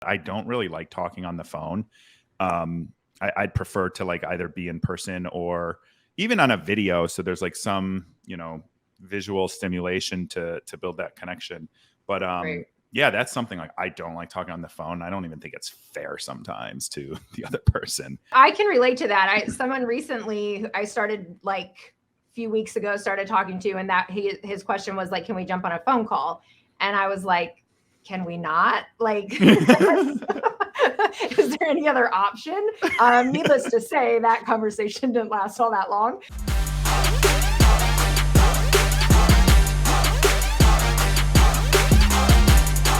I don't really like talking on the phone. I'd prefer to like either be in person or even on a video. So there's like some, visual stimulation to build that connection. But Right. yeah, that's something like I don't like talking on the phone. I don't even think it's fair sometimes to the other person. I can relate to that. Someone recently I started like a few weeks ago started talking to, and that his question was like, can we jump on a phone call? And I was like, can we not? Like, is there any other option? Needless to say, that conversation didn't last all that long.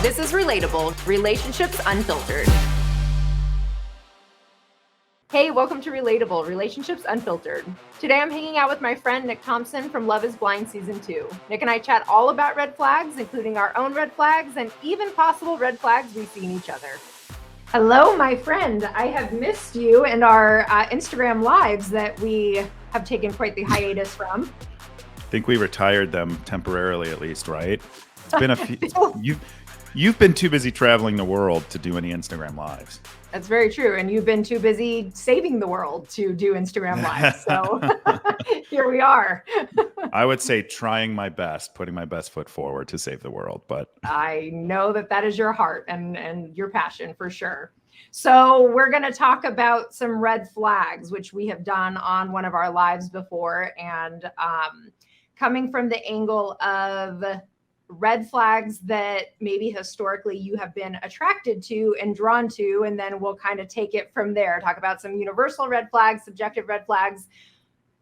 This is Relatable, Relationships Unfiltered. Hey, welcome to Relatable, Relationships Unfiltered. Today I'm hanging out with my friend Nick Thompson from Love is Blind Season 2. Nick and I chat all about red flags, including our own red flags and even possible red flags we see in each other. Hello, my friend. I have missed you and our Instagram lives that we have taken quite the hiatus from. I think we retired them temporarily, at least, right? It's been a few. You've been too busy traveling the world to do any Instagram lives. That's very true. And you've been too busy saving the world to do Instagram lives. So here we are. I would say trying my best, putting my best foot forward to save the world. But I know that is your heart and your passion for sure. So we're going to talk about some red flags, which we have done on one of our lives before. And coming from the angle of red flags that maybe historically you have been attracted to and drawn to, and then we'll kind of take it from there, talk about some universal red flags, subjective red flags.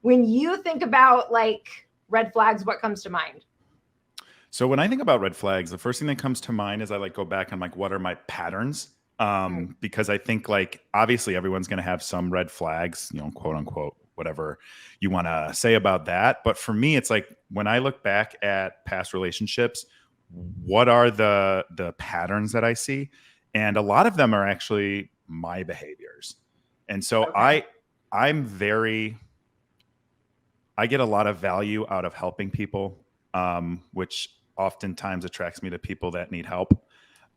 When you think about like red flags, what comes to mind? So when I think about red flags, the first thing that comes to mind is I like go back and like, what are my patterns? Because I think like, obviously everyone's going to have some red flags, quote unquote, whatever you want to say about that. But for me, it's like when I look back at past relationships, what are the patterns that I see? And a lot of them are actually my behaviors. And so Okay. I get a lot of value out of helping people, which oftentimes attracts me to people that need help.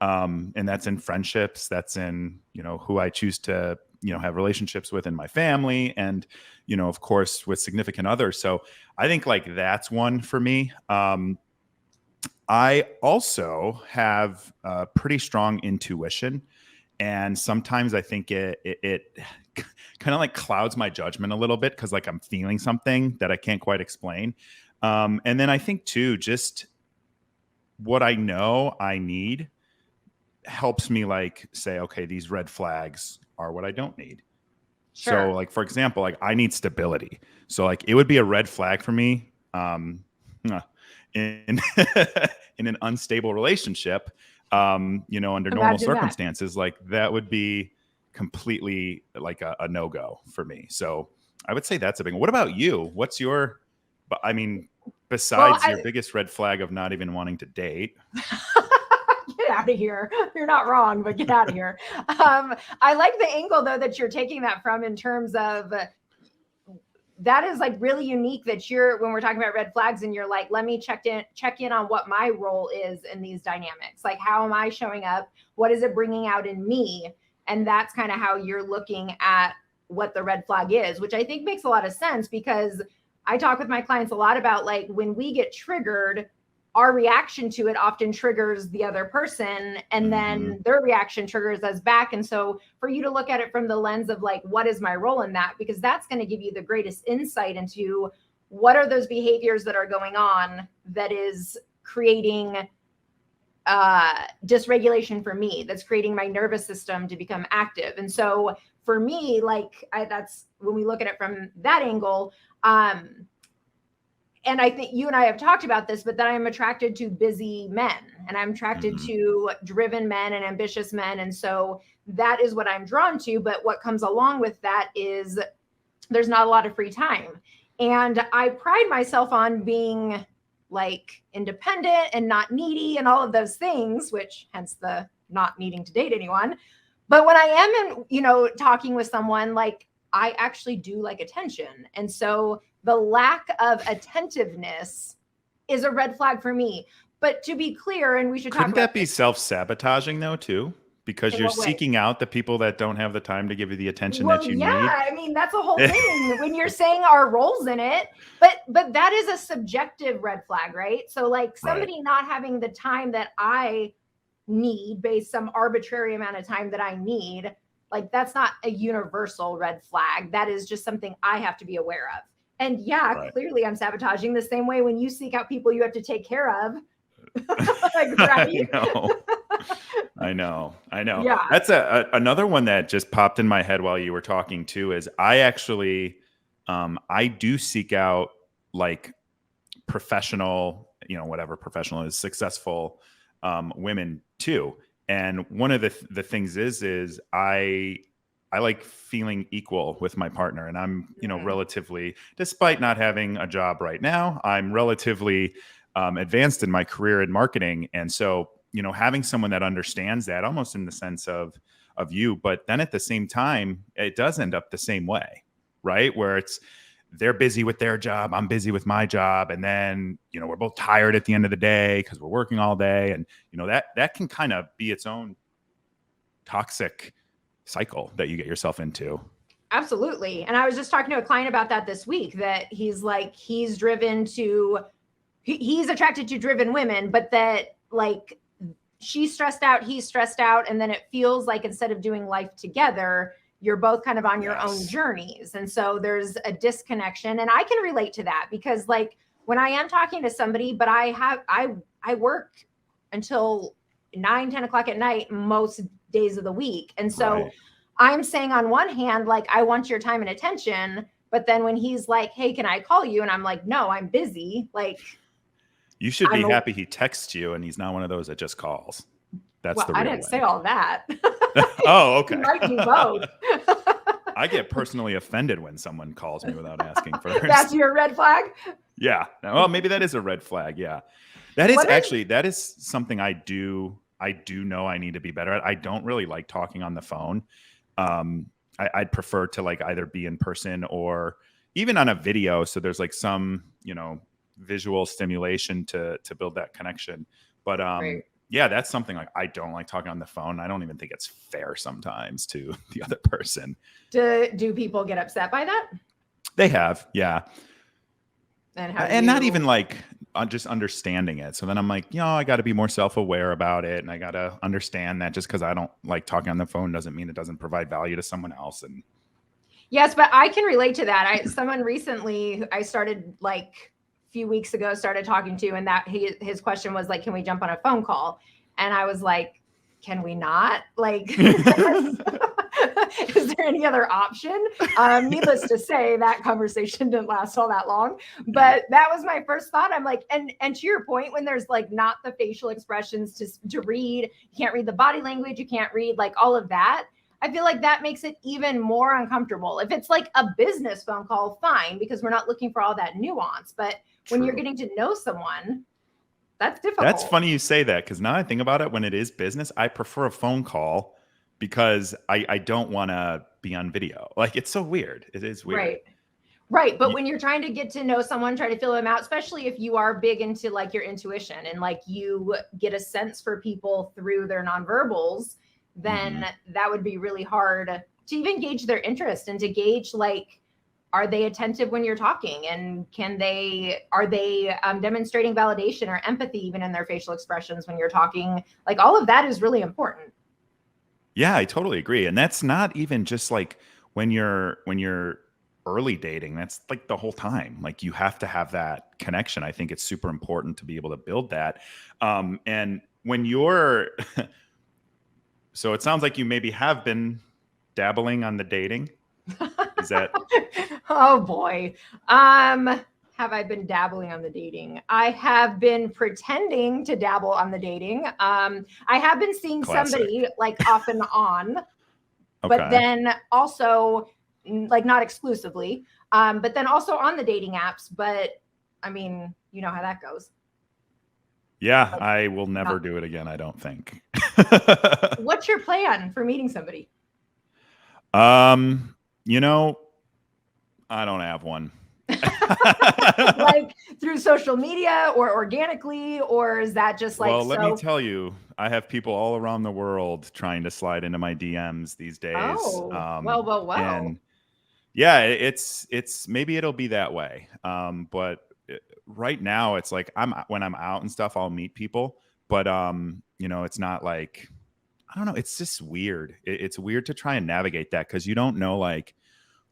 And that's in friendships, that's in, who I choose to, have relationships with in my family and, of course, with significant others. So I think like that's one for me. I also have a pretty strong intuition. And sometimes I think it kind of like clouds my judgment a little bit because like I'm feeling something that I can't quite explain. And then I think too, just what I know I need helps me like say, okay, these red flags are what I don't need. Sure. So like, for example, like I need stability. So like it would be a red flag for me in in an unstable relationship, under normal circumstances, like that would be completely like a no-go for me. So I would say that's a big one. What about you? What's your, besides your biggest red flag of not even wanting to date? Get out of here. You're not wrong, but get out of here. I like the angle though that you're taking that from in terms of that is like really unique that when we're talking about red flags and you're like, let me check in on what my role is in these dynamics. Like, how am I showing up? What is it bringing out in me? And that's kind of how you're looking at what the red flag is, which I think makes a lot of sense because I talk with my clients a lot about like when we get triggered, our reaction to it often triggers the other person and then their reaction triggers us back. And so for you to look at it from the lens of like, what is my role in that? Because that's going to give you the greatest insight into what are those behaviors that are going on that is creating dysregulation for me, that's creating my nervous system to become active. And so for me, like that's when we look at it from that angle, and I think you and I have talked about this, but that I'm attracted to busy men and I'm attracted to driven men and ambitious men. And so that is what I'm drawn to. But what comes along with that is there's not a lot of free time. And I pride myself on being like independent and not needy and all of those things, which hence the not needing to date anyone. But when I am talking with someone, like I actually do like attention. And so the lack of attentiveness is a red flag for me. But to be clear, and we should talk about that be self-sabotaging though too? because In you're what way? seeking out the people that don't have the time to give you the attention Well, that you yeah, need. I mean, that's a whole thing when you're saying our roles in it. But that is a subjective red flag, right? So like somebody not having the time that I need based some arbitrary amount of time that I need, like that's not a universal red flag. That is just something I have to be aware of. And yeah, Right. clearly I'm sabotaging the same way when you seek out people you have to take care of. Like, I right? know. Yeah. That's another one that just popped in my head while you were talking too, is I actually, I do seek out like professional, whatever professional is, successful women too. And one of the things is I like feeling equal with my partner, and I'm, relatively, despite not having a job right now, I'm relatively advanced in my career in marketing. And so, having someone that understands that almost in the sense of you, but then at the same time, it does end up the same way, right? Where it's, they're busy with their job, I'm busy with my job. And then, we're both tired at the end of the day because we're working all day. And, that can kind of be its own toxic cycle that you get yourself into. Absolutely. And I was just talking to a client about that this week, that he's like, he's attracted to driven women, but that like she's stressed out, he's stressed out. And then it feels like instead of doing life together, you're both kind of on your own journeys. And so there's a disconnection. And I can relate to that because like when I am talking to somebody, but I work until 9-10 o'clock at night most days of the week. And so I'm saying on one hand, like, I want your time and attention. But then when he's like, hey, can I call you? And I'm like, no, I'm busy. Like, you should be happy he texts you and he's not one of those that just calls. That's the real I didn't say all that. Oh, okay. You might do both. I get personally offended when someone calls me without asking first. That's your red flag? Yeah. Well, maybe that is a red flag. Yeah. That is something I do know I need to be better at. I don't really like talking on the phone. I'd prefer to like either be in person or even on a video. So there's like some, visual stimulation to build that connection. But yeah, that's something like I don't like talking on the phone. I don't even think it's fair sometimes to the other person. Do people get upset by that? They have, yeah. And not even like just understanding it. So then I'm like, I got to be more self-aware about it. And I got to understand that just because I don't like talking on the phone doesn't mean it doesn't provide value to someone else. And yes, but I can relate to that. Someone recently, I started like a few weeks ago, started talking to, and that his question was like, can we jump on a phone call? And I was like, can we not? Like, is there any other option? Needless to say, that conversation didn't last all that long, but that was my first thought. I'm like, and to your point, when there's like not the facial expressions to read, you can't read the body language, you can't read like all of that. I feel like that makes it even more uncomfortable. If it's like a business phone call, fine, because we're not looking for all that nuance. But when you're getting to know someone, that's difficult. That's funny you say that, because now I think about it, when it is business, I prefer a phone call because I don't want to be on video. Like, it's so weird. It is weird. Right. But when you're trying to get to know someone, try to feel them out, especially if you are big into like your intuition and like you get a sense for people through their nonverbals, then that would be really hard to even gauge their interest and to gauge like, are they attentive when you're talking? And are they demonstrating validation or empathy even in their facial expressions when you're talking? Like, all of that is really important. Yeah, I totally agree. And that's not even just like when you're early dating, that's like the whole time. Like, you have to have that connection. I think it's super important to be able to build that. And when you're, so it sounds like you maybe have been dabbling on the dating. Is that? Oh boy. Have I been dabbling on the dating? I have been pretending to dabble on the dating. I have been seeing somebody like off and on, but then also like not exclusively, but then also on the dating apps. But I mean, you know how that goes. Yeah, like, I will never do it again, I don't think. What's your plan for meeting somebody? I don't have one. Like through social media or organically, or is that just like? Well, let me tell you, I have people all around the world trying to slide into my DMs these days. Oh, well. And yeah, it's maybe it'll be that way. But right now it's like when I'm out and stuff, I'll meet people, but it's not like, I don't know. It's just weird. It's weird to try and navigate that because you don't know like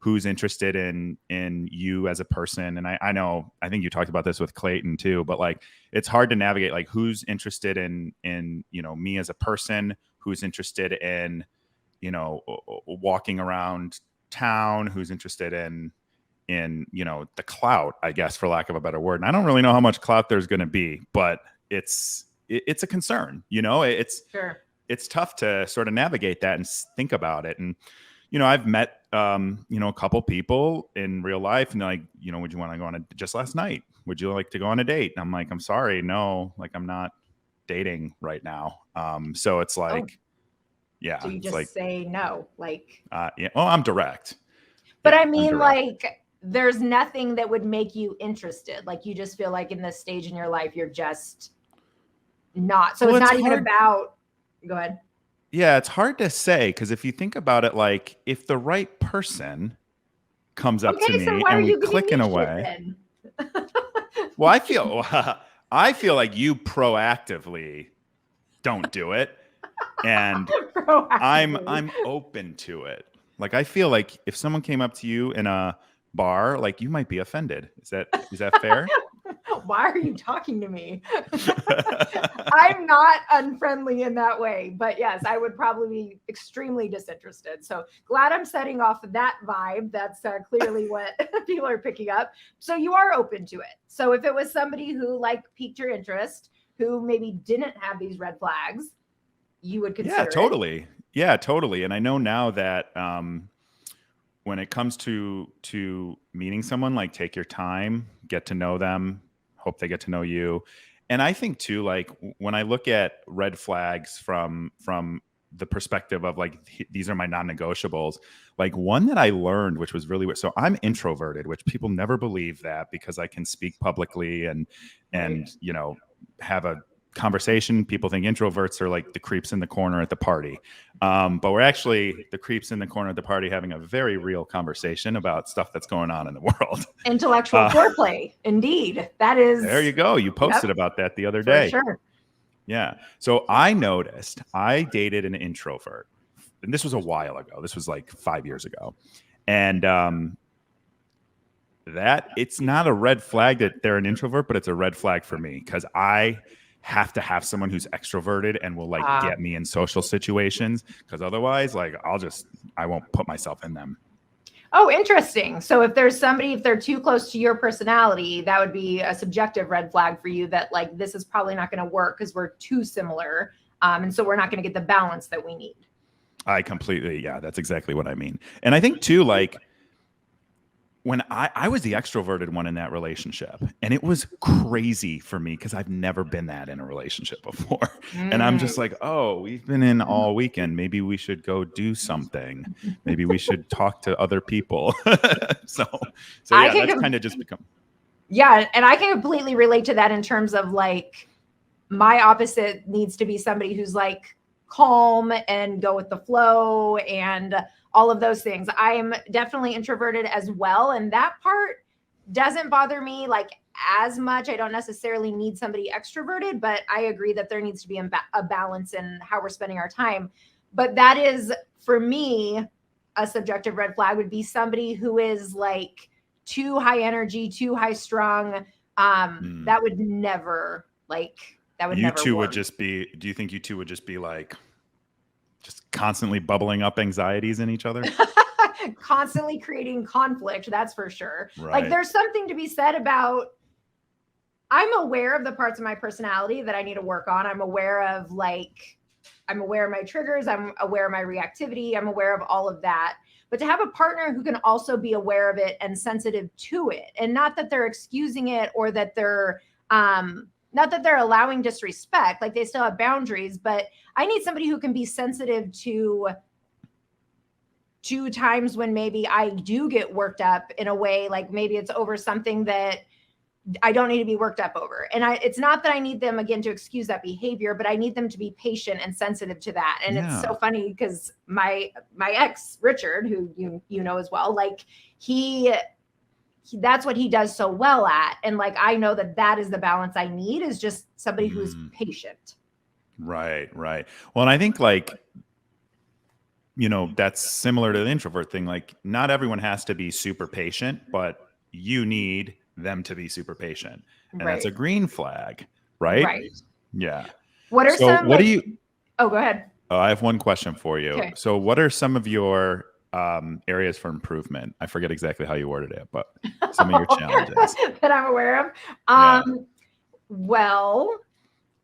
who's interested in you as a person. And I know, I think you talked about this with Clayton too, but like it's hard to navigate like who's interested in me as a person, who's interested in walking around town, who's interested in the clout, I guess, for lack of a better word. And I don't really know how much clout there's going to be, but it's a concern. Sure. It's tough to sort of navigate that and think about it. And I've met a couple people in real life, and they're like, would you want to go on just last night? Would you like to go on a date? And I'm like, I'm sorry, no, like I'm not dating right now. So it's like, yeah. So you just like, say no, like. Yeah. Oh, I'm direct. But Yeah, I mean, like, there's nothing that would make you interested. Like, you just feel like in this stage in your life, you're just not. So it's not even about. Go ahead. Yeah, it's hard to say because if you think about it, like if the right person comes up to me and we click in a way. Well, I feel like you proactively don't do it, and I'm open to it. Like I feel like if someone came up to you in a bar, like you might be offended. Is that fair? Why are you talking to me? I'm not unfriendly in that way, but yes, I would probably be extremely disinterested. So glad I'm setting off that vibe. That's clearly what people are picking up. So you are open to it. So if it was somebody who like piqued your interest, who maybe didn't have these red flags, you would consider it. Yeah, totally. And I know now that when it comes to meeting someone, like take your time, get to know them, hope they get to know you. And I think too, like when I look at red flags from the perspective of like, these are my non-negotiables, like one that I learned, which was really weird. So I'm introverted, which people never believe that because I can speak publicly and have a conversation. People think introverts are like the creeps in the corner at the party. But we're actually the creeps in the corner at the party having a very real conversation about stuff that's going on in the world. Intellectual foreplay. Indeed. That is. There you go. You posted about that the other day. For sure. Yeah. So I noticed I dated an introvert, and this was a while ago. This was like 5 years ago. And that it's not a red flag that they're an introvert, but it's a red flag for me because I have to have someone who's extroverted and will like get me in social situations, because otherwise like I won't put myself in them. Oh, interesting. So if they're too close to your personality, that would be a subjective red flag for you that like, this is probably not going to work because we're too similar. And so we're not going to get the balance that we need. That's exactly what I mean. And I think too, like when I was the extroverted one in that relationship, and it was crazy for me because I've never been that in a relationship before. And I'm just like, oh, we've been in all weekend. Maybe we should go do something. Maybe we should talk to other people. so yeah, that's kind of just become. Yeah. And I can completely relate to that in terms of like, my opposite needs to be somebody who's like calm and go with the flow and all of those things. I'm definitely introverted as well. And that part doesn't bother me like as much. I don't necessarily need somebody extroverted, but I agree that there needs to be a balance in how we're spending our time. But that is, for me, a subjective red flag would be somebody who is like too high energy, too high strung. That would never work. Do you think you two would just be like, just constantly bubbling up anxieties in each other? Constantly creating conflict, that's for sure. Right. Like there's something to be said about, I'm aware of the parts of my personality that I need to work on. I'm aware of my triggers. I'm aware of my reactivity. I'm aware of all of that. But to have a partner who can also be aware of it and sensitive to it, and not that they're excusing it or that they're not that they're allowing disrespect, like they still have boundaries, but I need somebody who can be sensitive to times when maybe I do get worked up in a way, like maybe it's over something that I don't need to be worked up over. And it's not that I need them again to excuse that behavior, but I need them to be patient and sensitive to that. And it's so funny because my ex Richard, who you know as well, like he that's what he does so well at. And like, I know that is the balance I need, is just somebody who's patient. Right. Well, and I think like, that's similar to the introvert thing. Like not everyone has to be super patient, but you need them to be super patient. And that's a green flag, right? Right. Yeah. What are some, what do you, oh, go ahead. I have one question for you. Okay. So what are some of your areas for improvement? I forget exactly how you worded it, but some of your challenges that I'm aware of. Well,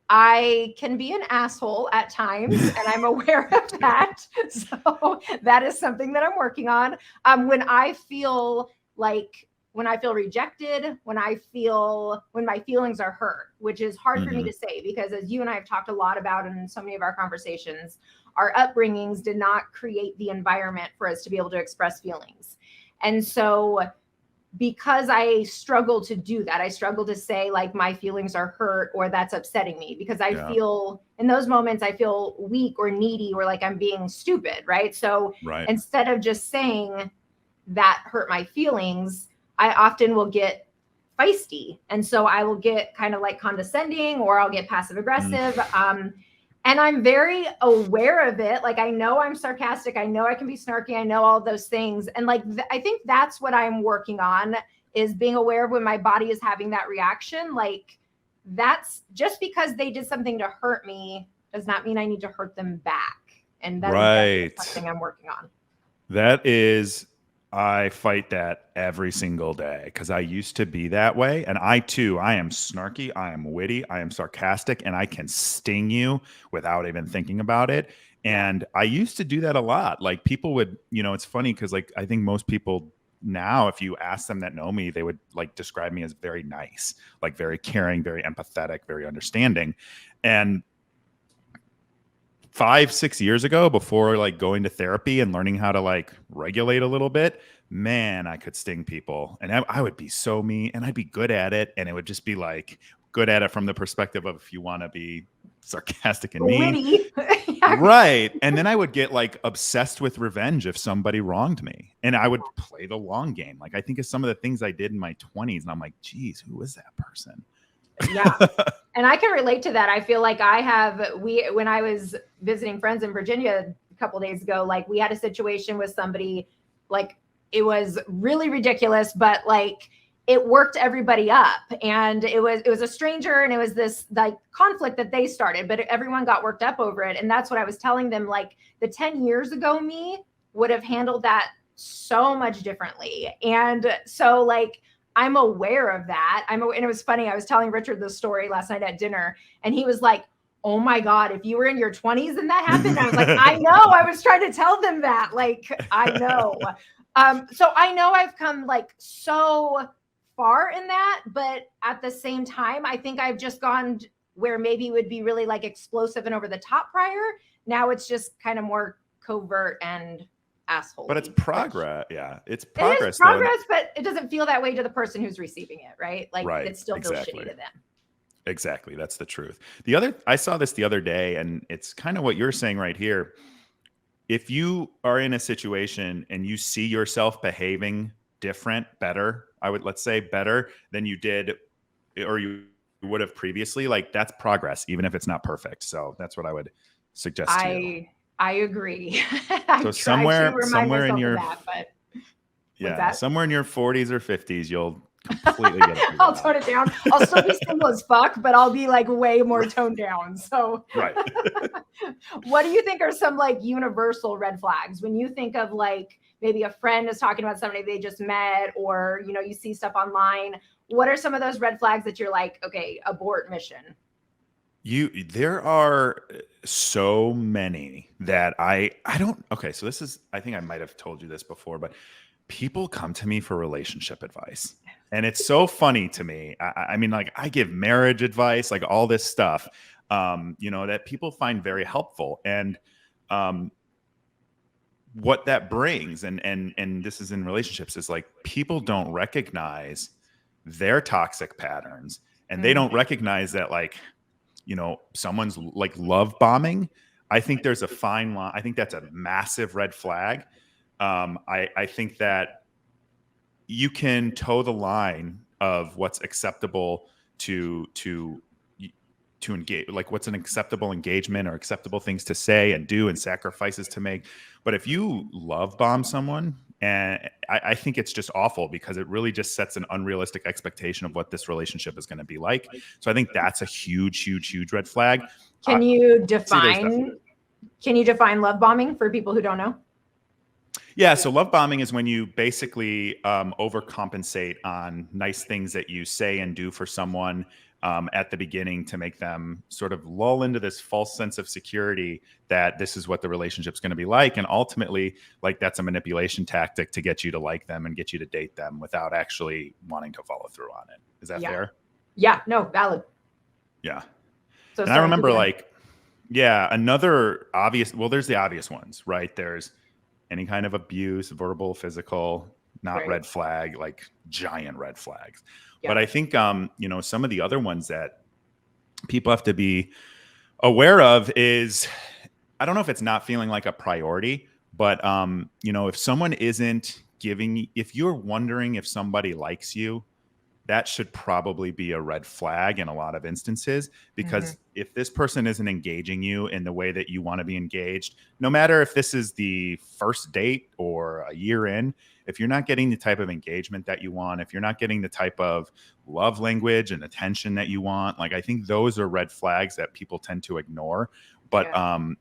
I can be an asshole at times, and I'm aware of that. So that is something that I'm working on. When I feel rejected, when my feelings are hurt, which is hard for me to say, because as you and I have talked a lot about in so many of our conversations, our upbringings did not create the environment for us to be able to express feelings. And so because I struggle to do that, I struggle to say like my feelings are hurt or that's upsetting me, because I feel in those moments, I feel weak or needy or like I'm being stupid. Right. So instead of just saying that hurt my feelings, I often will get feisty. And so I will get kind of like condescending, or I'll get passive aggressive. And I'm very aware of it. Like, I know I'm sarcastic. I know I can be snarky. I know all those things. And like, I think that's what I'm working on, is being aware of when my body is having that reaction. Like, that's just because they did something to hurt me does not mean I need to hurt them back. And that's something I'm working on. That is, I fight that every single day, because I used to be that way. And I am snarky, I am witty, I am sarcastic, and I can sting you without even thinking about it. And I used to do that a lot. Like people would, it's funny because like I think most people now, if you ask them that know me, they would like describe me as very nice, like very caring, very empathetic, very understanding. And 5-6 years ago, before like going to therapy and learning how to like regulate a little bit, man, I could sting people, and I would be so mean, and I'd be good at it. And it would just be like good at it from the perspective of, if you want to be sarcastic and mean. Right. And then I would get like obsessed with revenge if somebody wronged me, and I would play the long game. Like I think of some of the things I did in my 20s, and I'm like, geez, who was that person? Yeah. And I can relate to that. I feel like when I was visiting friends in Virginia a couple days ago, like we had a situation with somebody, like it was really ridiculous, but like it worked everybody up, and it was a stranger, and it was this like conflict that they started, but everyone got worked up over it. And that's what I was telling them, like the 10 years ago me would have handled that so much differently. And so like, I'm aware of that. And it was funny. I was telling Richard this story last night at dinner, and he was like, oh my God, if you were in your 20s and that happened. I was like, I know. I was trying to tell them that. Like, I know. So I know I've come like so far in that, but at the same time, I think I've just gone where maybe it would be really like explosive and over the top prior. Now it's just kind of more covert and asshole. But it's progress. It's progress. It is progress, but it doesn't feel that way to the person who's receiving it, right? Like it still feels shitty to them. Exactly. That's the truth. I saw this the other day, and it's kind of what you're saying right here. If you are in a situation and you see yourself behaving better than you did, or you would have previously, like that's progress, even if it's not perfect. So that's what I would suggest to you. I agree. So somewhere in your somewhere in your 40s or 50s, you'll completely get it. I'll tone it down. I'll still be single as fuck, but I'll be like way more toned down. So right. What do you think are some like universal red flags when you think of like maybe a friend is talking about somebody they just met, or you see stuff online? What are some of those red flags that you're like, okay, abort mission? There are so many that I don't. Okay, so this is, I think I might have told you this before, but people come to me for relationship advice, and it's so funny to me. I mean, like I give marriage advice, like all this stuff, that people find very helpful, and what that brings, and this is in relationships, is like people don't recognize their toxic patterns, and they don't recognize that, like, someone's like love bombing. I think there's a fine line. I think that's a massive red flag. I think that you can toe the line of what's acceptable to engage, like what's an acceptable engagement or acceptable things to say and do and sacrifices to make. But if you love bomb someone, and I think it's just awful, because it really just sets an unrealistic expectation of what this relationship is going to be like. So I think that's a huge red flag. Can you define love bombing for people who don't know? Yeah, so love bombing is when you basically overcompensate on nice things that you say and do for someone at the beginning to make them sort of lull into this false sense of security that this is what the relationship's going to be like. And ultimately, like, that's a manipulation tactic to get you to like them and get you to date them without actually wanting to follow through on it. Is that fair? Yeah, no, valid. Yeah. So and I remember, like, another obvious, well, there's the obvious ones, right? There's any kind of abuse, verbal, physical, not red flag, like giant red flags. Yeah. But I think, some of the other ones that people have to be aware of is, I don't know if it's not feeling like a priority, but, if someone isn't giving, if you're wondering if somebody likes you, that should probably be a red flag in a lot of instances, because if this person isn't engaging you in the way that you want to be engaged, no matter if this is the first date or a year in, if you're not getting the type of engagement that you want, if you're not getting the type of love language and attention that you want, like, I think those are red flags that people tend to ignore. But, and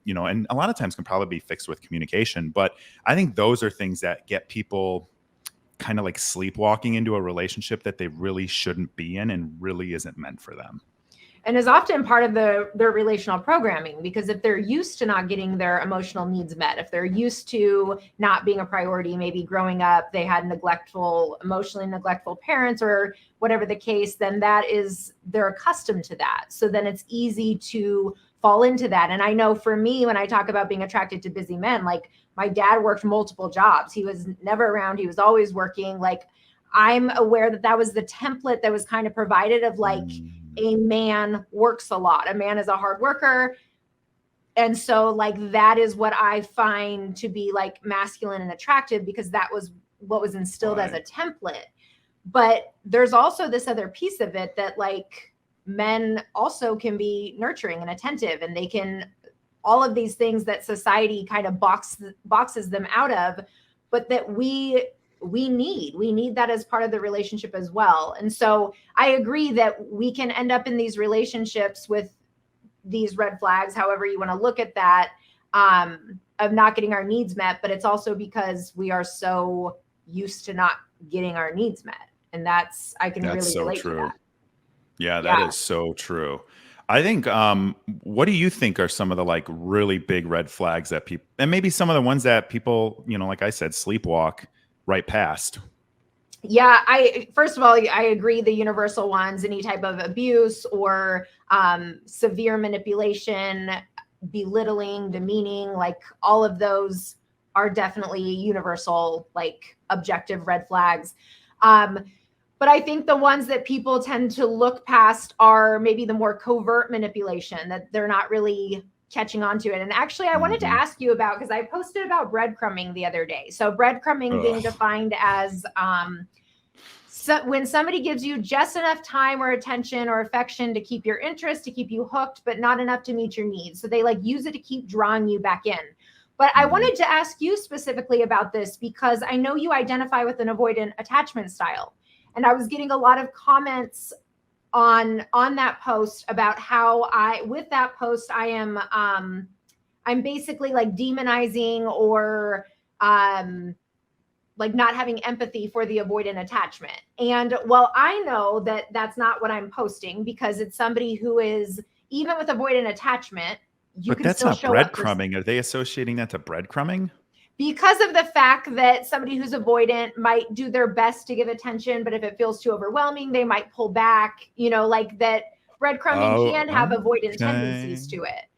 a lot of times can probably be fixed with communication. But I think those are things that get people kind of like sleepwalking into a relationship that they really shouldn't be in and really isn't meant for them. And is often part of their relational programming, because if they're used to not getting their emotional needs met, if they're used to not being a priority, maybe growing up, they had emotionally neglectful parents or whatever the case, then they're accustomed to that. So then it's easy to fall into that. And I know for me, when I talk about being attracted to busy men, like, my dad worked multiple jobs. He was never around. He was always working. Like, I'm aware that was the template that was kind of provided of, like, a man works a lot. A man is a hard worker. And so, like, that is what I find to be, like, masculine and attractive, because that was what was instilled as a template. But there's also this other piece of it that, like, men also can be nurturing and attentive, and they can all of these things that society kind of boxes them out of, but that we need that as part of the relationship as well. And so I agree that we can end up in these relationships with these red flags, however you want to look at that, of not getting our needs met, but it's also because we are so used to not getting our needs met. And I can really relate to that. Yeah, that is so true. I think, what do you think are some of the, like, really big red flags that people, and maybe some of the ones that people, like I said, sleepwalk right past? Yeah, first of all, I agree. The universal ones, any type of abuse or severe manipulation, belittling, demeaning, like, all of those are definitely universal, like, objective red flags. But I think the ones that people tend to look past are maybe the more covert manipulation, that they're not really catching on to it. And actually, I wanted to ask you about, because I posted about breadcrumbing the other day. So breadcrumbing being defined as when somebody gives you just enough time or attention or affection to keep your interest, to keep you hooked, but not enough to meet your needs. So they, like, use it to keep drawing you back in. But I wanted to ask you specifically about this, because I know you identify with an avoidant attachment style. And I was getting a lot of comments on that post about how with that post, I am, I'm basically, like, demonizing or like, not having empathy for the avoidant attachment. And well, I know that that's not what I'm posting, because it's somebody who is, even with avoidant attachment, but that's not breadcrumbing. Are they associating that to breadcrumbing? Because of the fact that somebody who's avoidant might do their best to give attention, but if it feels too overwhelming, they might pull back, like that breadcrumbing can have avoidant tendencies to it.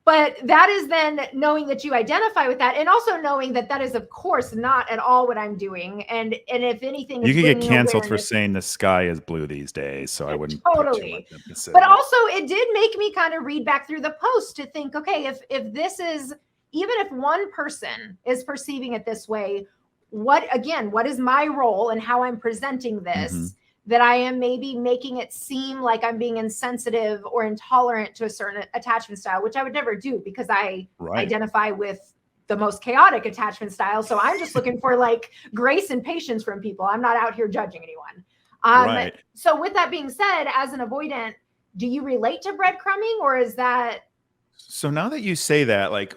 But that is then knowing that you identify with that, and also knowing that that is, of course, not at all what I'm doing. And if anything, You it's could get bringing canceled for awareness. saying the sky is blue these days, so I wouldn't put too Totally. much emphasis. But also, it did make me kind of read back through the post to think, okay, if this is, even if one person is perceiving it this way, what is my role and how I'm presenting this, that I am maybe making it seem like I'm being insensitive or intolerant to a certain attachment style, which I would never do because I identify with the most chaotic attachment style. So I'm just looking for like grace and patience from people. I'm not out here judging anyone. So with that being said, as an avoidant, do you relate to breadcrumbing, or is that? So now that you say that, like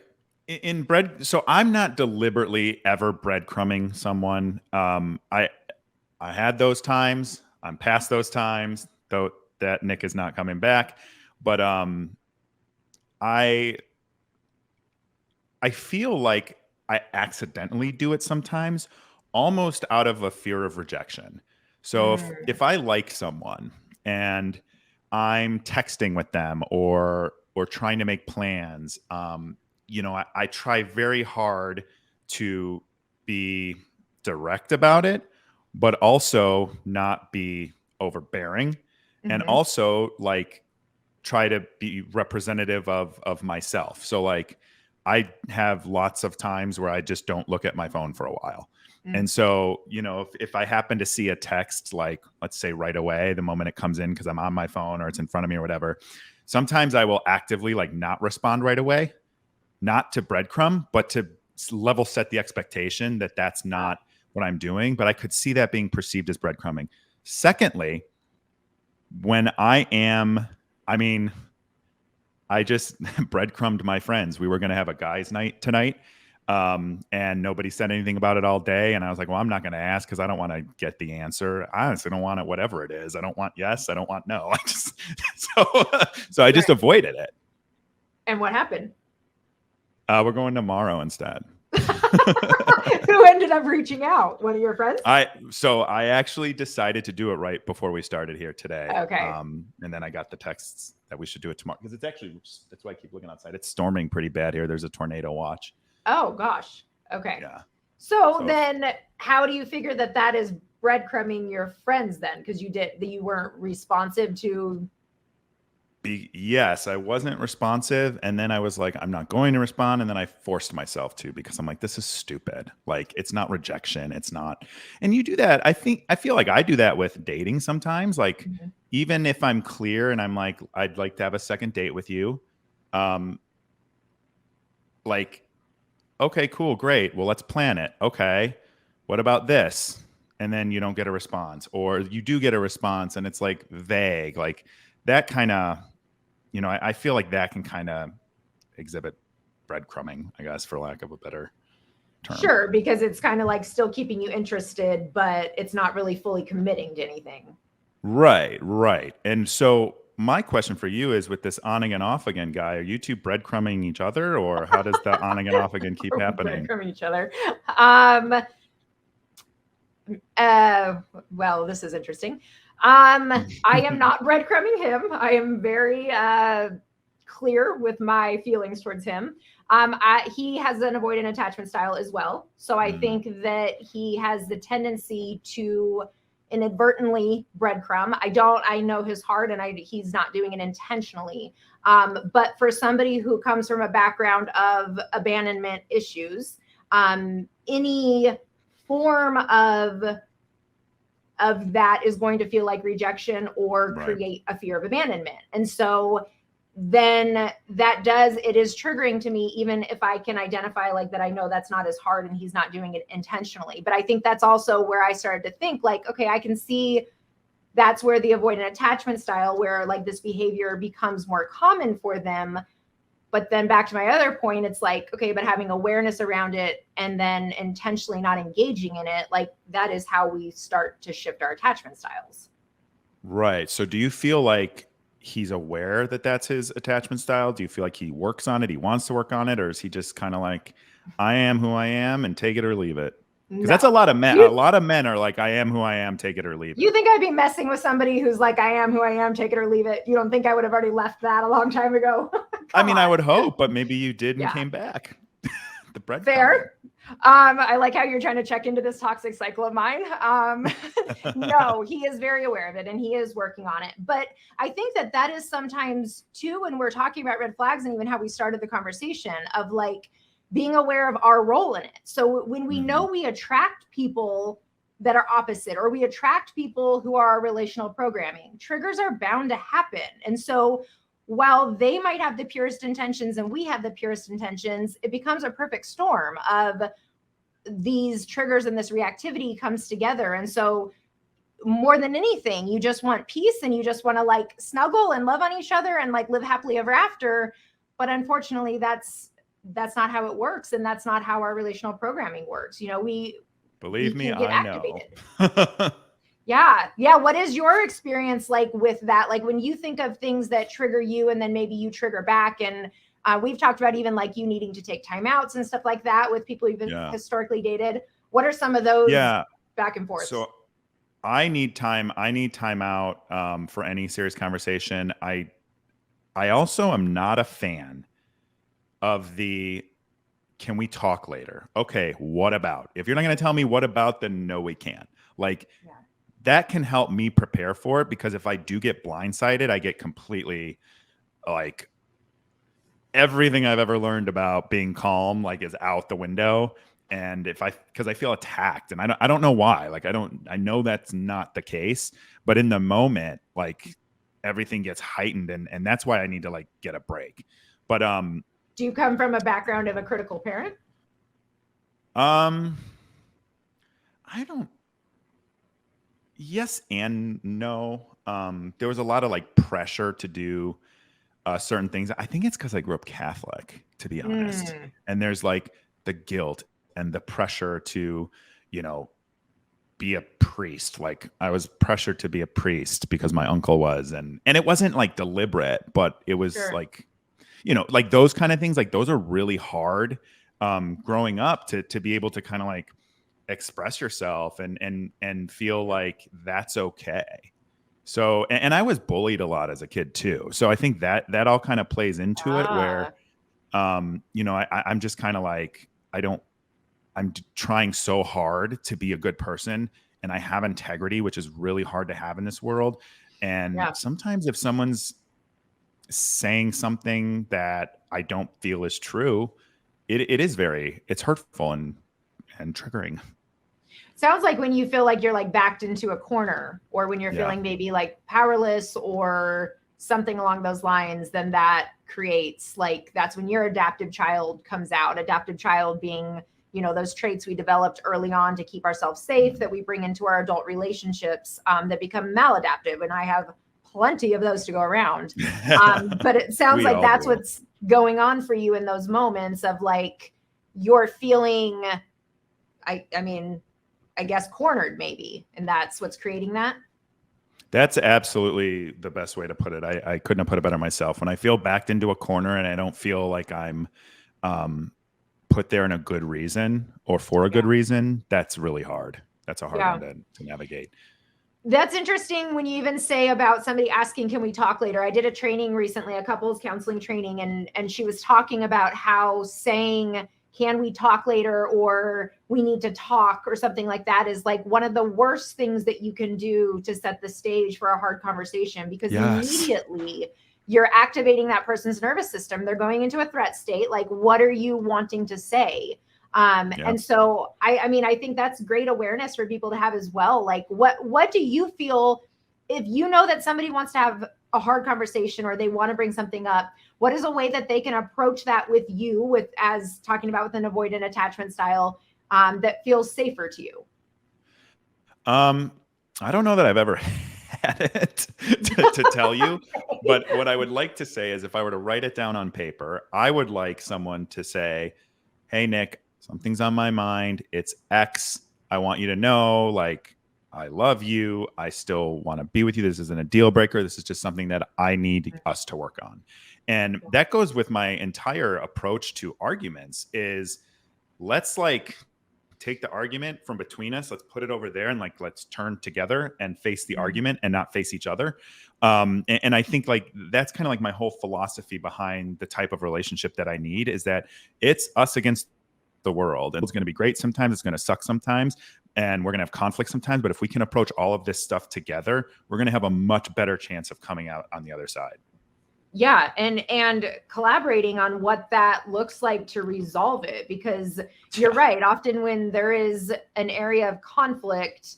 so I'm not deliberately ever breadcrumbing someone. I had those times. I'm past those times, though that Nick is not coming back. But I feel like I accidentally do it sometimes, almost out of a fear of rejection. So if I like someone and I'm texting with them or trying to make plans, I try very hard to be direct about it, but also not be overbearing, and also like try to be representative of myself. So like I have lots of times where I just don't look at my phone for a while. And so, if I happen to see a text, like let's say right away, the moment it comes in because I'm on my phone or it's in front of me or whatever, sometimes I will actively like not respond right away, not to breadcrumb, but to level set the expectation that that's not what I'm doing. But I could see that being perceived as breadcrumbing. Secondly, when I just breadcrumbed my friends. We were going to have a guys' night tonight. And nobody said anything about it all day. And I was like, well, I'm not going to ask because I don't want to get the answer. I honestly don't want it, whatever it is. I don't want yes. I don't want no. So I just avoided it. And what happened? We're going tomorrow instead. Who ended up reaching out? One of your friends? I actually decided to do it right before we started here today. Okay. And then I got the texts that we should do it tomorrow because that's why I keep looking outside. It's storming pretty bad here. There's a tornado watch. Oh gosh. Okay. Yeah. So then how do you figure that is breadcrumbing your friends then? Because you weren't responsive to. Yes, I wasn't responsive. And then I was like, I'm not going to respond. And then I forced myself to, because I'm like, this is stupid. Like, it's not rejection. It's not. And you do that. I feel like I do that with dating sometimes. Like, even if I'm clear and I'm like, I'd like to have a second date with you. Like, okay, cool, great. Well, let's plan it. Okay. What about this? And then you don't get a response, or you do get a response and it's like vague, like that kind of, I feel like that can kind of exhibit breadcrumbing, I guess, for lack of a better term. Sure, because it's kind of like still keeping you interested, but it's not really fully committing to anything. Right. And so my question for you is, with this on again, off again guy, are you two breadcrumbing each other, or how does the on again, off again keep happening? Breadcrumbing each other. Well, this is interesting. I am not breadcrumbing him. I am very clear with my feelings towards him. He has an avoidant attachment style as well. So I think that he has the tendency to inadvertently breadcrumb. I know his heart, and he's not doing it intentionally. But for somebody who comes from a background of abandonment issues, any form of that is going to feel like rejection or create a fear of abandonment. And so then it is triggering to me, even if I can identify like that, I know that's not his heart and he's not doing it intentionally. But I think that's also where I started to think like, okay, I can see that's where the avoidant attachment style, where like this behavior becomes more common for them. But then back to my other point, it's like, okay, but having awareness around it and then intentionally not engaging in it, like that is how we start to shift our attachment styles. Right. So do you feel like he's aware that that's his attachment style? Do you feel like he works on it? He wants to work on it? Or is he just kind of like, I am who I am and take it or leave it? Because that's a lot of men. A lot of men are like, I am who I am, take it or leave it. You think I'd be messing with somebody who's like, I am who I am, take it or leave it? You don't think I would have already left that a long time ago? I mean, I would hope, but maybe you did and Yeah. came back. The bread. Fair. I like how you're trying to check into this toxic cycle of mine. No, he is very aware of it and he is working on it. But I think that is sometimes too, when we're talking about red flags and even how we started the conversation of like being aware of our role in it. So when we know we attract people that are opposite, or we attract people who are relational programming, triggers are bound to happen. And so while they might have the purest intentions and we have the purest intentions, it becomes a perfect storm of these triggers and this reactivity comes together. And so more than anything, you just want peace and you just want to like snuggle and love on each other and like live happily ever after. But unfortunately, that's not how it works. And that's not how our relational programming works. You know, Believe me, get I know. Yeah. What is your experience like with that? Like when you think of things that trigger you and then maybe you trigger back, and we've talked about even like you needing to take timeouts and stuff like that with people you've historically dated. What are some of those back and forth? So I need time. I need time out for any serious conversation. I also am not a fan of the can we talk later? Okay, what about? If you're not going to tell me what about, then no, we can't. Like that can help me prepare for it, because if I do get blindsided, I get completely like everything I've ever learned about being calm like is out the window. And because I feel attacked and I don't know why, like I know that's not the case, but in the moment, like everything gets heightened and that's why I need to like get a break. But do you come from a background of a critical parent? I don't. Yes and no. There was a lot of like pressure to do certain things. I think it's because I grew up Catholic, to be honest. And there's like the guilt and the pressure to, you know, be a priest. Like I was pressured to be a priest because my uncle was, and it wasn't like deliberate, but it was like, you know, like those kind of things. Like those are really hard growing up to be able to kind of like express yourself and feel like that's okay. So, and I was bullied a lot as a kid too. So I think that all kind of plays into it where, you know, I'm just kind of like, I'm trying so hard to be a good person and I have integrity, which is really hard to have in this world. And sometimes if someone's saying something that I don't feel is true, it's hurtful and triggering. Sounds like when you feel like you're like backed into a corner, or when you're feeling maybe like powerless or something along those lines, then that creates like, that's when your adaptive child comes out. Adaptive child being, you know, those traits we developed early on to keep ourselves safe that we bring into our adult relationships that become maladaptive. And I have plenty of those to go around. But it sounds like that's what's going on for you in those moments of like, you're feeling, I guess cornered maybe. And that's what's creating that. That's absolutely the best way to put it. I couldn't have put it better myself. When I feel backed into a corner and I don't feel like I'm put there in a good reason or for a good reason, that's really hard. That's a hard one to navigate. That's interesting when you even say about somebody asking, can we talk later? I did a training recently, a couples counseling training, and she was talking about how saying, can we talk later, or we need to talk, or something like that is like one of the worst things that you can do to set the stage for a hard conversation, because immediately you're activating that person's nervous system. They're going into a threat state. Like, what are you wanting to say? And so I think that's great awareness for people to have as well. Like, what do you feel if you know that somebody wants to have a hard conversation or they want to bring something up? What is a way that they can approach that with you, with as talking about with an avoidant attachment style that feels safer to you? I don't know that I've ever had it to tell you, but what I would like to say is if I were to write it down on paper, I would like someone to say, hey, Nick, something's on my mind. It's X. I want you to know, like, I love you. I still want to be with you. This isn't a deal breaker. This is just something that I need us to work on. And that goes with my entire approach to arguments is let's like take the argument from between us, let's put it over there, and like let's turn together and face the argument and not face each other. And I think like that's kind of like my whole philosophy behind the type of relationship that I need, is that it's us against the world, and it's going to be great sometimes, it's going to suck sometimes, and we're going to have conflict sometimes, but if we can approach all of this stuff together, we're going to have a much better chance of coming out on the other side. Yeah, and collaborating on what that looks like to resolve it, because you're right. Often when there is an area of conflict,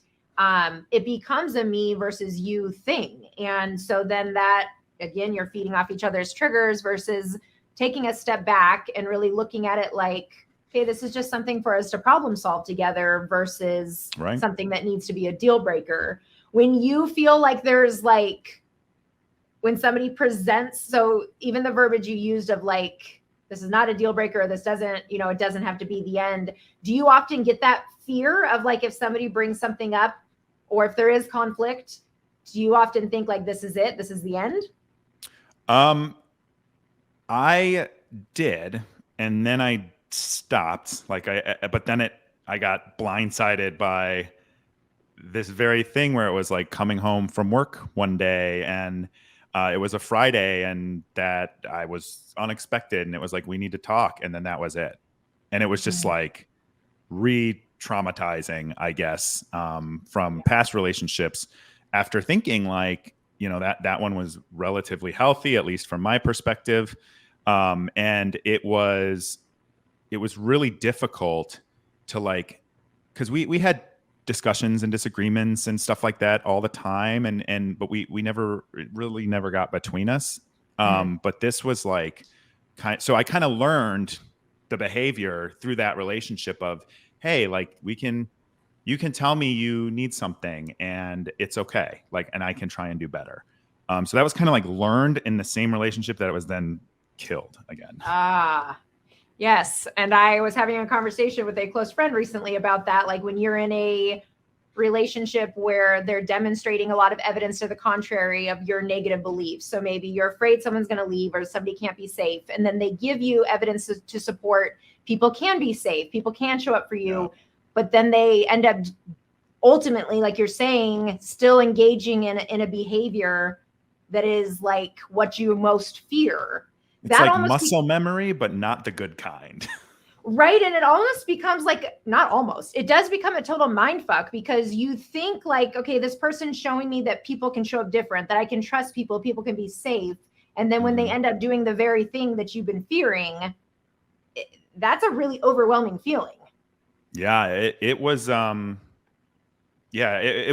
it becomes a me versus you thing. And so then that, again, you're feeding off each other's triggers versus taking a step back and really looking at it like, okay, this is just something for us to problem solve together versus something that needs to be a deal breaker. When you feel like there's like, when somebody presents, so even the verbiage you used of like, this is not a deal breaker, this doesn't, it doesn't have to be the end. Do you often get that fear of like, if somebody brings something up or if there is conflict, do you often think like, this is it, this is the end? I did. And then I stopped, but then I got blindsided by this very thing where it was like coming home from work one day, and it was a Friday, and that I was unexpected, and it was like, we need to talk. And then that was it. And it was just like re-traumatizing, I guess, from past relationships, after thinking like, that one was relatively healthy, at least from my perspective. And it was really difficult to like, cause we had discussions and disagreements and stuff like that all the time. But we never got between us. But this was like, so I kind of learned the behavior through that relationship of, hey, like you can tell me you need something and it's okay. Like, and I can try and do better. So that was kind of like learned in the same relationship that it was then killed again. Yes. And I was having a conversation with a close friend recently about that. Like when you're in a relationship where they're demonstrating a lot of evidence to the contrary of your negative beliefs. So maybe you're afraid someone's going to leave or somebody can't be safe. And then they give you evidence to support people can be safe. People can show up for you. Yeah. But then they end up ultimately, like you're saying, still engaging in a behavior that is like what you most fear. It's that like muscle memory, but not the good kind. Right. And it almost becomes like, not almost, it does become a total mind fuck, because you think like, okay, this person's showing me that people can show up different, that I can trust people, people can be safe. And then when they end up doing the very thing that you've been fearing, that's a really overwhelming feeling. Yeah, it was, it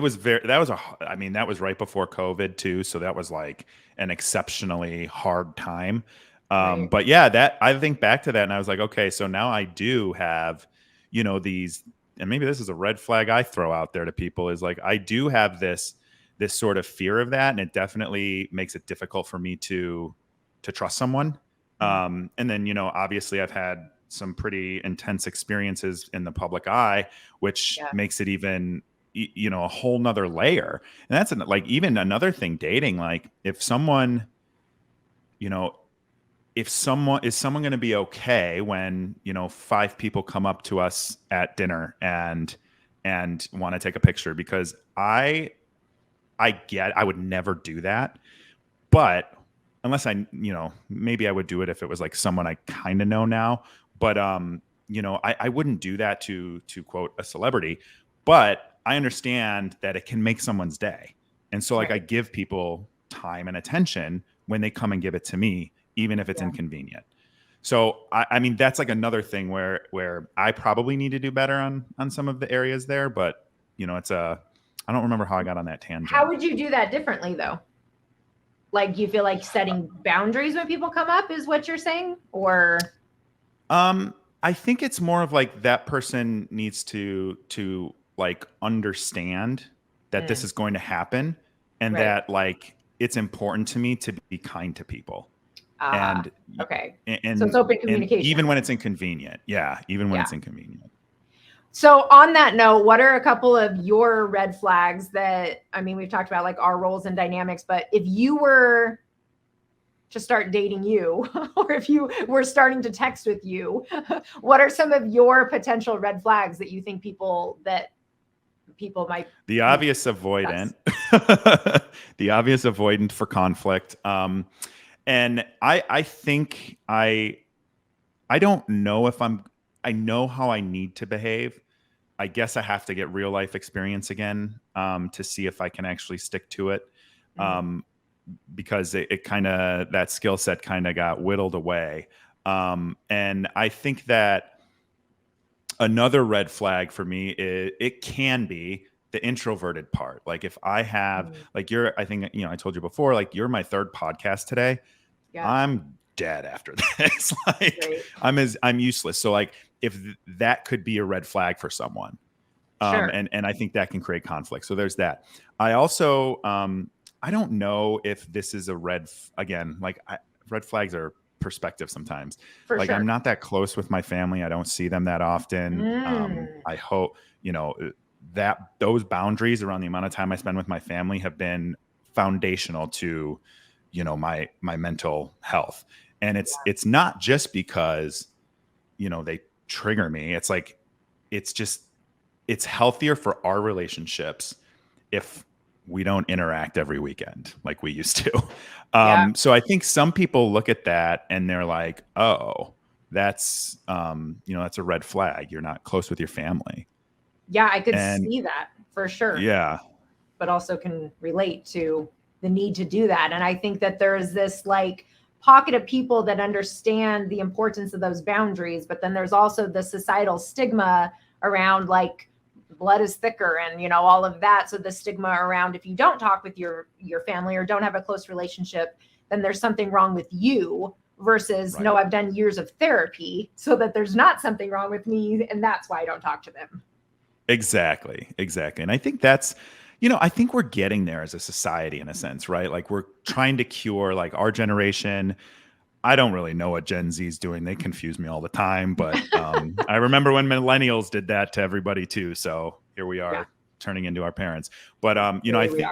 was that was right before COVID too. So that was like an exceptionally hard time. Right. But yeah, that I think back to that and I was like, okay, so now I do have, these, and maybe this is a red flag I throw out there to people, is like, I do have this sort of fear of that. And it definitely makes it difficult for me to trust someone. And then, obviously I've had some pretty intense experiences in the public eye, which makes it even, a whole nother layer. And that's like even another thing, dating, like if someone, is someone going to be okay when, 5 people come up to us at dinner and want to take a picture? Because I would never do that, but unless I, maybe I would do it if it was like someone I kind of know now, but, I wouldn't do that to quote a celebrity, but I understand that it can make someone's day. And so like, I give people time and attention when they come and give it to me, even if it's inconvenient. So, I mean, that's like another thing where I probably need to do better on some of the areas there, but I don't remember how I got on that tangent. How would you do that differently though? Like, you feel like setting boundaries when people come up is what you're saying? Or? I think it's more of like that person needs to like understand that this is going to happen, and that like, it's important to me to be kind to people. And okay. And so it's open communication. Even when it's inconvenient. Yeah. Even when it's inconvenient. So on that note, what are a couple of your red flags that, I mean, we've talked about like our roles and dynamics, but if you were to start dating you, or if you were starting to text with you, what are some of your potential red flags that you think people might The obvious avoidant, the obvious avoidant for conflict. And I think I don't know if I know how I need to behave. I guess I have to get real life experience again to see if I can actually stick to it. Because it kind of, that skill set kind of got whittled away. And I think that another red flag for me is it can be the introverted part. Like if I have like I think, I told you before, like you're my third podcast today. Yeah. I'm dead after this. Like Right. I'm useless. So like if that could be a red flag for someone. Sure. And I think that can create conflict. So there's that. I also, I don't know if this is a red flags are perspective sometimes. For like sure. I'm not that close with my family. I don't see them that often. I hope, that those boundaries around the amount of time I spend with my family have been foundational to, my mental health. And it's not just because, they trigger me. It's like, it's healthier for our relationships if we don't interact every weekend like we used to. So I think some people look at that and they're like, oh, that's, that's a red flag. You're not close with your family. Yeah, I could see that for sure. Yeah. But also can relate to the need to do that. And I think that there's this like pocket of people that understand the importance of those boundaries, but then there's also the societal stigma around like blood is thicker and all of that. So the stigma around if you don't talk with your family or don't have a close relationship, then there's something wrong with you versus no, I've done years of therapy so that there's not something wrong with me. And that's why I don't talk to them. Exactly. And I think that's, I think we're getting there as a society in a sense, right? Like we're trying to cure like our generation. I don't really know what Gen Z is doing. They confuse me all the time, but I remember when millennials did that to everybody too. So here we are turning into our parents. But, I think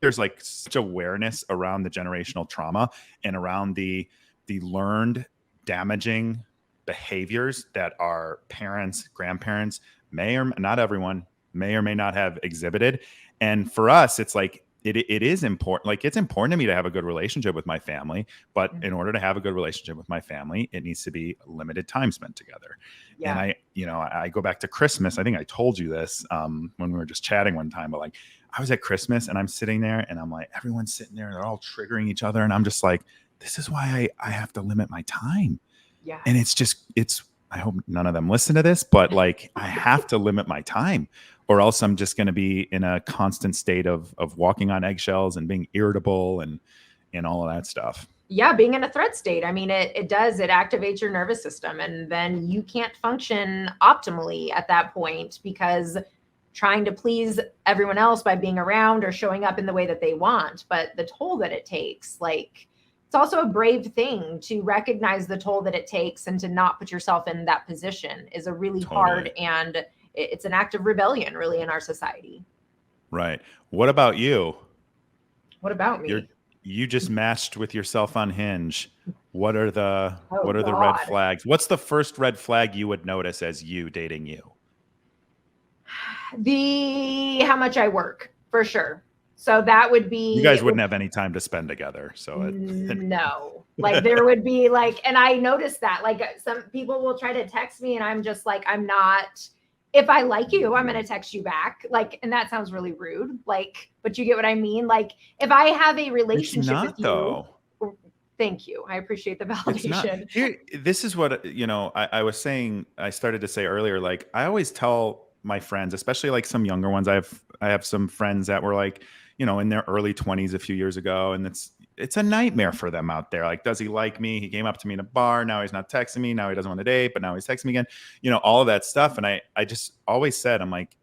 there's like such awareness around the generational trauma and around the learned damaging behaviors that our parents, grandparents may or not everyone may or may not have exhibited. And for us, it's like, it is important. Like it's important to me to have a good relationship with my family, but in order to have a good relationship with my family, it needs to be limited time spent together. And I go back to Christmas. I think I told you this when we were just chatting one time, but like I was at Christmas and I'm sitting there and I'm like, everyone's sitting there and they're all triggering each other. And I'm just like, this is why I have to limit my time. Yeah. And I hope none of them listen to this, but like I have to limit my time or else I'm just going to be in a constant state of walking on eggshells and being irritable and all of that stuff. Yeah. Being in a threat state. I mean, it activates your nervous system and then you can't function optimally at that point because trying to please everyone else by being around or showing up in the way that they want, but the toll that it takes, like, it's also a brave thing to recognize the toll that it takes and to not put yourself in that position is a really hard, and it's an act of rebellion really in our society. Right. What about you? What about me? You just matched with yourself on Hinge. What are the the God. red flags? What's the first red flag you would notice as you dating you? How much I work, for sure. So that would be, you guys wouldn't have any time to spend together. So no, like there would be like, and I noticed that like some people will try to text me and I'm just like, I'm not, if I like you, I'm going to text you back. Like, and that sounds really rude. Like, but you get what I mean? Like if I have a relationship with you, though. Thank you. I appreciate the validation. This is what, I was saying, I started to say earlier, like I always tell my friends, especially like some younger ones, I have some friends that were like, in their early 20s a few years ago. And it's a nightmare for them out there. Like, does he like me? He came up to me in a bar. Now he's not texting me. Now he doesn't want to date, but now he's texting me again, all of that stuff. And I just always said, I'm like,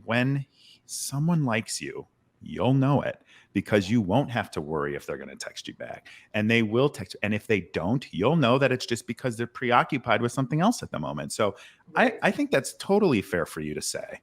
when someone likes you, you'll know it because you won't have to worry if they're going to text you back, and they will text. And if they don't, you'll know that it's just because they're preoccupied with something else at the moment. So I think that's totally fair for you to say.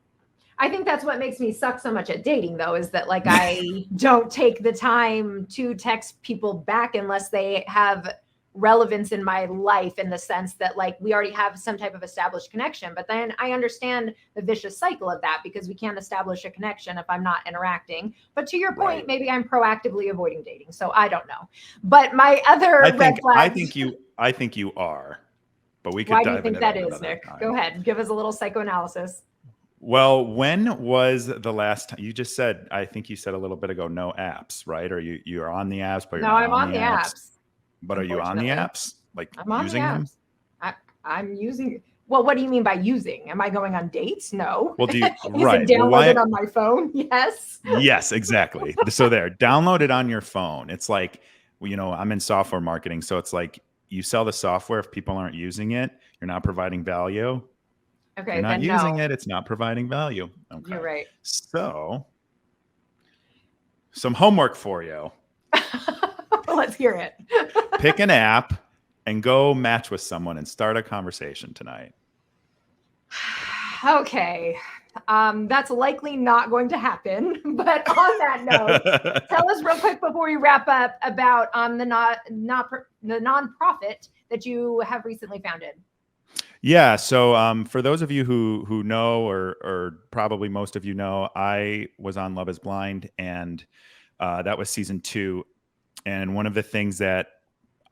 I think that's what makes me suck so much at dating, though, is that like I don't take the time to text people back unless they have relevance in my life, in the sense that like we already have some type of established connection. But then I understand the vicious cycle of that, because we can't establish a connection if I'm not interacting. But to your point, maybe I'm proactively avoiding dating. So I don't know. But my other red flags. I think you are. But we could Why dive do you think into that that is, another Nick? time. Go ahead. Give us a little psychoanalysis. Well, when was the last time you just said, I think you said a little bit ago, no apps, right? Or you're on the apps, but you're not I'm on the apps. But are you on the apps? Like I'm on using the them? apps. I'm using. Well, what do you mean by using? Am I going on dates? No. Well, do you Is right? it downloaded on my phone? Yes. Yes, exactly. So there, download it on your phone. It's like, I'm in software marketing, so it's like you sell the software. If people aren't using it, you're not providing value. Okay, you're not then using no. it, it's not providing value. Okay. You're right. So, some homework for you. Let's hear it. Pick an app and go match with someone and start a conversation tonight. Okay. That's likely not going to happen. But on that note, tell us real quick before we wrap up about the nonprofit that you have recently founded. Yeah. So for those of you who know, or probably most of you know, I was on Love is Blind, and that was season 2. And one of the things that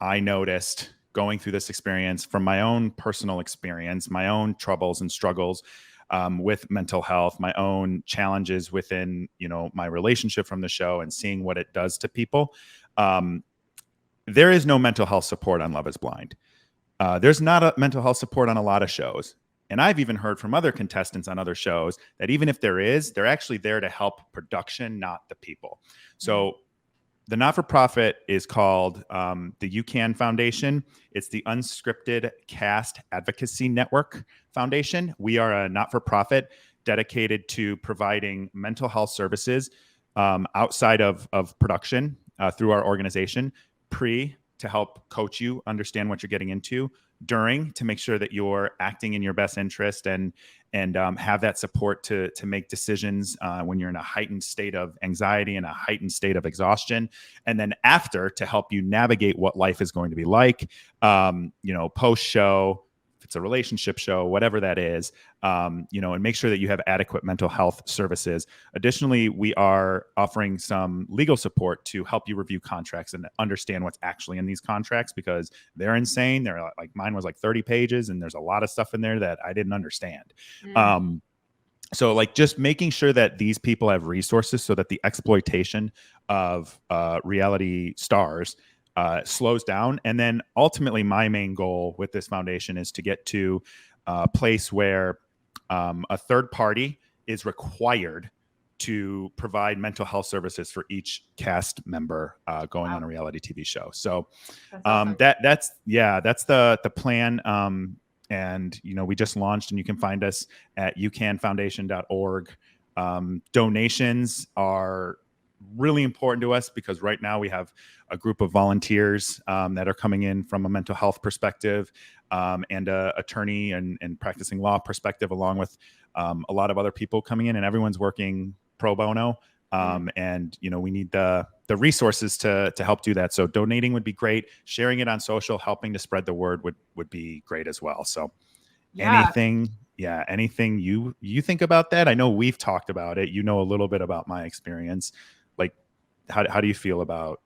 I noticed going through this experience, from my own personal experience, my own troubles and struggles with mental health, my own challenges within, my relationship from the show, and seeing what it does to people. There is no mental health support on Love is Blind. There's not a mental health support on a lot of shows. And I've even heard from other contestants on other shows that even if there is, they're actually there to help production, not the people. So the not-for-profit is called the UCAN Foundation. It's the Unscripted Cast Advocacy Network Foundation. We are a not-for-profit dedicated to providing mental health services outside of production through our organization, to help coach you understand what you're getting into, during to make sure that you're acting in your best interest, and have that support to make decisions when you're in a heightened state of anxiety and a heightened state of exhaustion, and then after to help you navigate what life is going to be like, post show, if it's a relationship show, whatever that is, and make sure that you have adequate mental health services. Additionally, we are offering some legal support to help you review contracts and understand what's actually in these contracts, because they're insane. They're like, mine was like 30 pages, and there's a lot of stuff in there that I didn't understand. So like just making sure that these people have resources so that the exploitation of reality stars slows down. And then ultimately my main goal with this foundation is to get to a place where a third party is required to provide mental health services for each cast member going on a reality TV show. So awesome. that's the plan. And we just launched, and you can find us at ucanfoundation.org. Donations are really important to us, because right now we have a group of volunteers that are coming in from a mental health perspective, and a attorney and practicing law perspective, along with a lot of other people coming in, and everyone's working pro bono. And we need the resources to help do that. So donating would be great. Sharing it on social, helping to spread the word would be great as well. So anything you think about that? I know we've talked about it. A little bit about my experience. Like, how do you feel about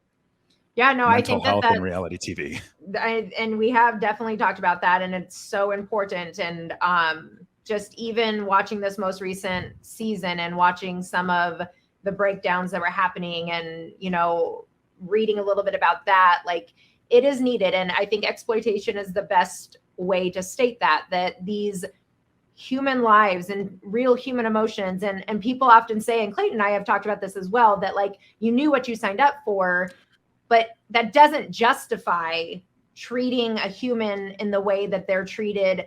I think health and reality TV? And we have definitely talked about that, and it's so important. And just even watching this most recent season and watching some of the breakdowns that were happening, and reading a little bit about that, like, it is needed. And I think exploitation is the best way to state that these human lives and real human emotions, and people often say, and Clayton and I have talked about this as well, that like you knew what you signed up for, but that doesn't justify treating a human in the way that they're treated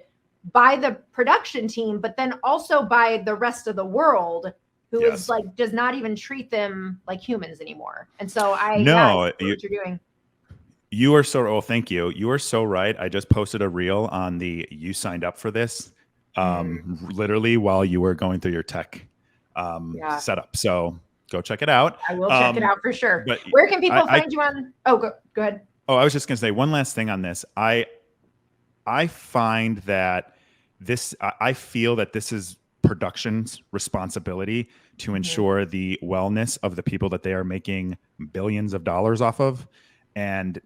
by the production team, but then also by the rest of the world, who is like, does not even treat them like humans anymore. And so I know what you're doing. You are so, thank you. You are so right. I just posted a reel on you signed up for this, literally while you were going through your tech setup. So go check it out. I will check it out for sure. But where can people find you on? Oh, go ahead. Oh, I was just going to say one last thing on this. I find that I feel that this is production's responsibility to ensure the wellness of the people that they are making billions of dollars off of. And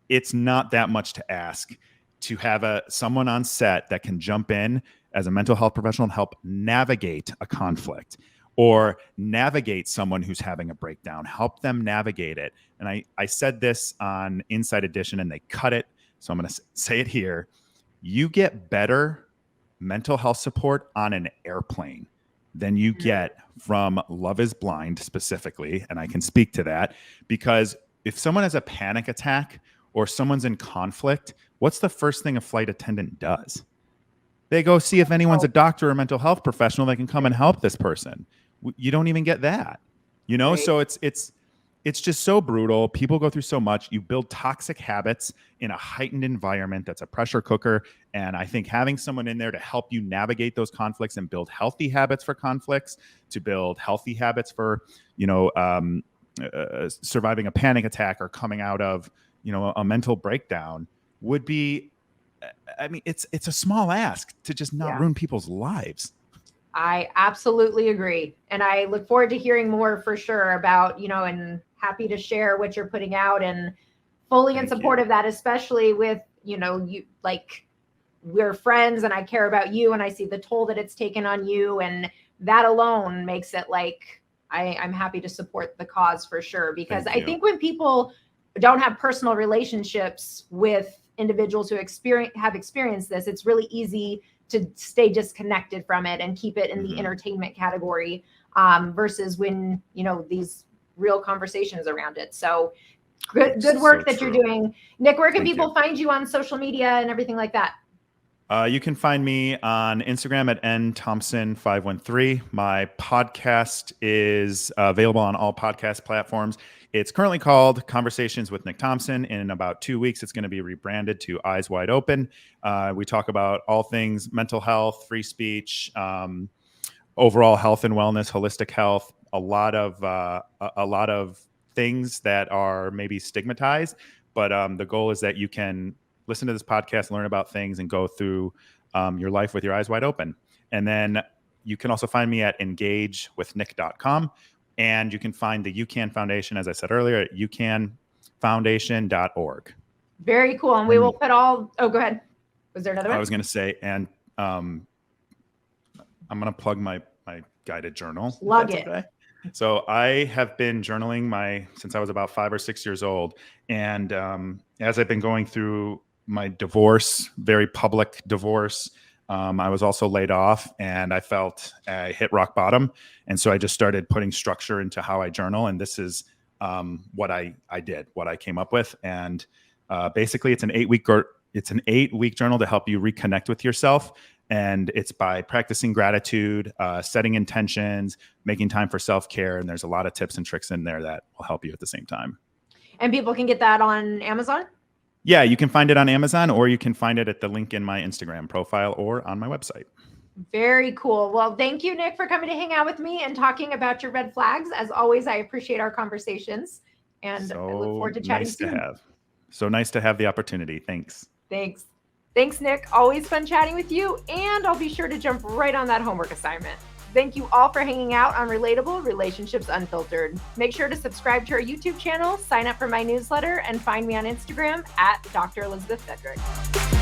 it's not that much to ask to have someone on set that can jump in as a mental health professional and help navigate a conflict or navigate someone who's having a breakdown, help them navigate it. And I said this on Inside Edition and they cut it. So I'm going to say it here. You get better mental health support on an airplane than you get from Love is Blind specifically. And I can speak to that because if someone has a panic attack or someone's in conflict, what's the first thing a flight attendant does? They go see if anyone's a doctor or mental health professional that can come and help this person. You don't even get that, Right. So it's just so brutal. People go through so much. You build toxic habits in a heightened environment that's a pressure cooker. And I think having someone in there to help you navigate those conflicts and build healthy habits for conflicts, to build healthy habits for, surviving a panic attack or coming out of, a mental breakdown would be, it's a small ask to just not ruin people's lives. I absolutely agree. And I look forward to hearing more for sure about, and happy to share what you're putting out and fully in support of that, especially with, you like we're friends and I care about you and I see the toll that it's taken on you. And that alone makes it like, I'm happy to support the cause for sure. Because I think when people don't have personal relationships with individuals who have experienced this, it's really easy to stay disconnected from it and keep it in the entertainment category versus when, these real conversations around it. So good work that you're doing. Nick, where can people find you on social media and everything like that? You can find me on Instagram at nthompson513. My podcast is available on all podcast platforms. It's currently called Conversations with Nick Thompson. In about 2 weeks, it's going to be rebranded to Eyes Wide Open. We talk about all things mental health, free speech, overall health and wellness, holistic health, a lot of things that are maybe stigmatized. But the goal is that you can listen to this podcast, learn about things, and go through your life with your eyes wide open. And then you can also find me at engagewithnick.com. And you can find the UCAN Foundation, as I said earlier, at ucanfoundation.org. Very cool. And we will put go ahead. Was there another one? I was going to say, and I'm going to plug my guided journal. Plug it. Okay. So I have been journaling since I was about 5 or 6 years old. And as I've been going through my divorce, very public divorce, I was also laid off and I felt I hit rock bottom. And so I just started putting structure into how I journal. And this is what I did, what I came up with. And basically it's an 8-week journal to help you reconnect with yourself. And it's by practicing gratitude, setting intentions, making time for self-care. And there's a lot of tips and tricks in there that will help you at the same time. And people can get that on Amazon? Yeah, you can find it on Amazon, or you can find it at the link in my Instagram profile or on my website. Very cool. Well, thank you, Nick, for coming to hang out with me and talking about your red flags. As always, I appreciate our conversations and I look forward to chatting soon. So nice to have the opportunity. Thanks. Thanks, Nick. Always fun chatting with you. And I'll be sure to jump right on that homework assignment. Thank you all for hanging out on Relatable Relationships Unfiltered. Make sure to subscribe to our YouTube channel, sign up for my newsletter, and find me on Instagram at Dr. Elizabeth Fedrick.